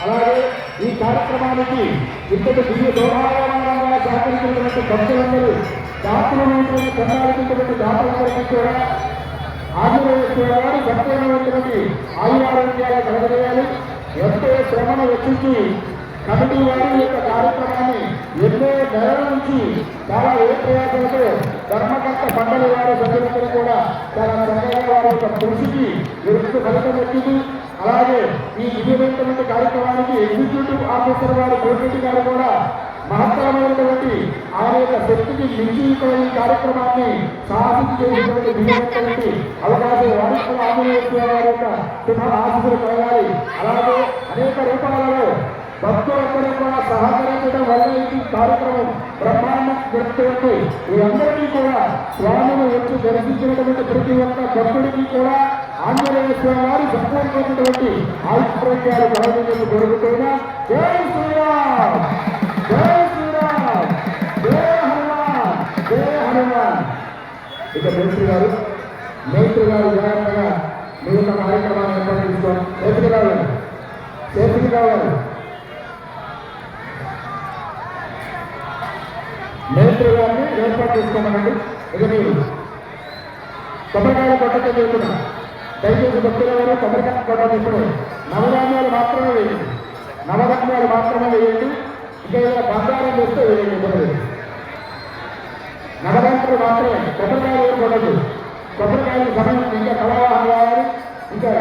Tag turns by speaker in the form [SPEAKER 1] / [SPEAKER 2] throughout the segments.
[SPEAKER 1] అలాగే ఈ కార్యక్రమానికి ఇంతటి దివ్య దోహారంగా సహకరించినటువంటి భక్తులందరూ దాతలు కొనసాగుతున్నటువంటి దాతలందరికీ కూడా ఆంజనేయ గారు సంపూర్ణమైనటువంటి ఆయురారోగ్యాలు కలగజేయాలి. ఎంతో శ్రమను వెచ్చించి కమిటీ వారి యొక్క కార్యక్రమాన్ని ఎన్నో నెలల నుంచి చాలా ఏ ప్రయాసంతో ధర్మకర్త మండలి వారి సభ్యులందరూ కూడా చాలా చక్కగా వారి యొక్క కృషికి ఎరుపు ఫలితం వచ్చింది. అలాగే ఈ దివ్యమైనటువంటి కార్యక్రమానికి ఎగ్జిక్యూటివ్ ఆఫీసర్ వారు కోటిరెడ్డి గారు కూడా మహత్తరమైనటువంటి ఆయన యొక్క శక్తికి మించి ఈ కార్యక్రమాన్ని సాహసం చేసినటువంటి దివ్యమైనటువంటి అవకాశం వారికి ఆంజనేయ వారి యొక్క శుభ ఆశీస్సులు కలగాలి. అలాగే అనేక రూపాలలో భక్తులందరూ కూడా సహకరించడం వల్ల ఈ కార్యక్రమం బ్రహ్మాండం జరుగుతుంది. వీరందరికీ కూడా స్వామిని వచ్చి దర్శించినటువంటి ప్రతి ఒక్క భక్తుడికి కూడా ఆంజనేయ స్వామి వారి సంపూర్ణమైనటువంటి ఆయుష్ప్రజ్ఞాలు కలగజేసి జరుగుతున్నా. జై శ్రీరామ్, జై శ్రీరామ్, జై హనుమాన్, జై హనుమాన్. ఇక మేస్త్రి గారు జాగ్రత్తగా మిగతా కార్యక్రమాన్ని ఏర్పాటు చేసుకోండి. చేతికి కావాలి మేస్త్రి గారిని ఏర్పాటు చేసుకోమనండి. ఇక మీరు కొబ్బరికాయలు కొట్టడం చెబుతున్నా. దయచేసి భక్తుల వారు కొబ్బరికాయలు కొట్టడం ఇప్పుడు నవధాన్యాలు మాత్రమే వేయండి. నవధాన్యాలు మాత్రమే వేయండి. ఇంకా ఇలా బంగారం చేస్తే వేయండి. నవధాన్యాలు మాత్రమే, కొబ్బరికాయలు కొట్టదు. కొబ్బరికాయలు సమయం ఇంకా కళావాహన కావాలి, ఇంకా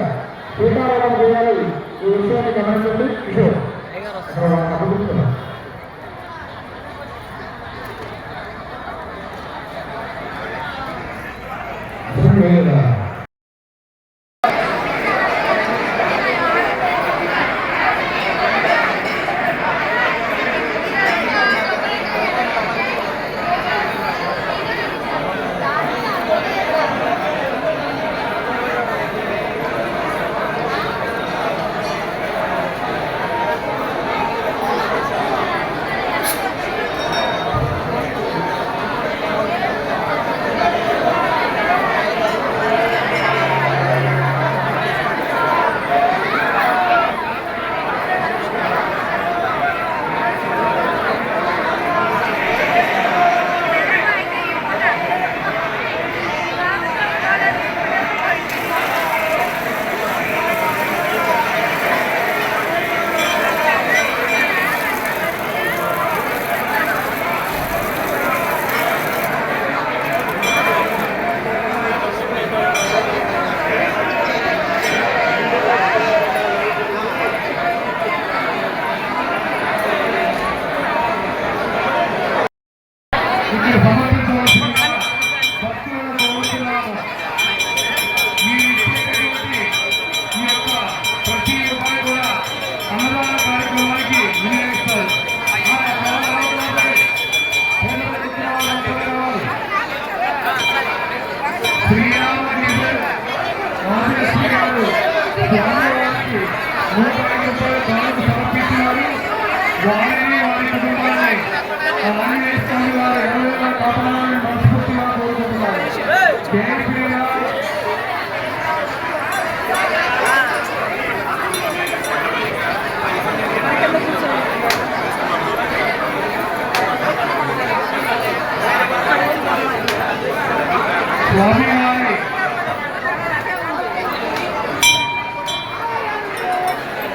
[SPEAKER 1] శ్రీకారోహం చేయాలి. ఈ విషయాన్ని గమనించండి. కిషోర్ అభివృద్ధి వారిని వారి కుటుంబాన్ని ఆంజనేయ స్వామి వారు ఎవరైనా కాపాడాలని మనస్ఫూర్తిగా కోరుకుంటున్నారు. జై శ్రీరామ్.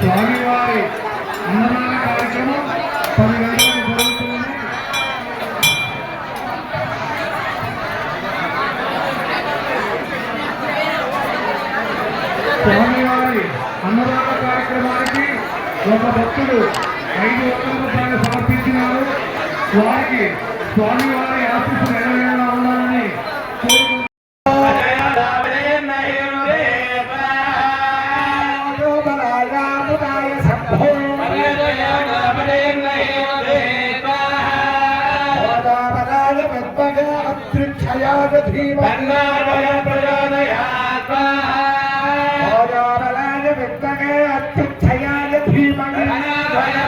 [SPEAKER 1] స్వామివారి అన్నదాన కార్యక్రమం 10 గంటలకు జరుగుతుంది. స్వామివారి అన్నదాన కార్యక్రమానికి ఒక భక్తుడు 500 రూపాయలు సమర్పించినారు. వారికి స్వామివారి ఆశీస్సులు ఎడవేలా ఉండాలని కోరుకుంటున్నారు.
[SPEAKER 2] धीमहि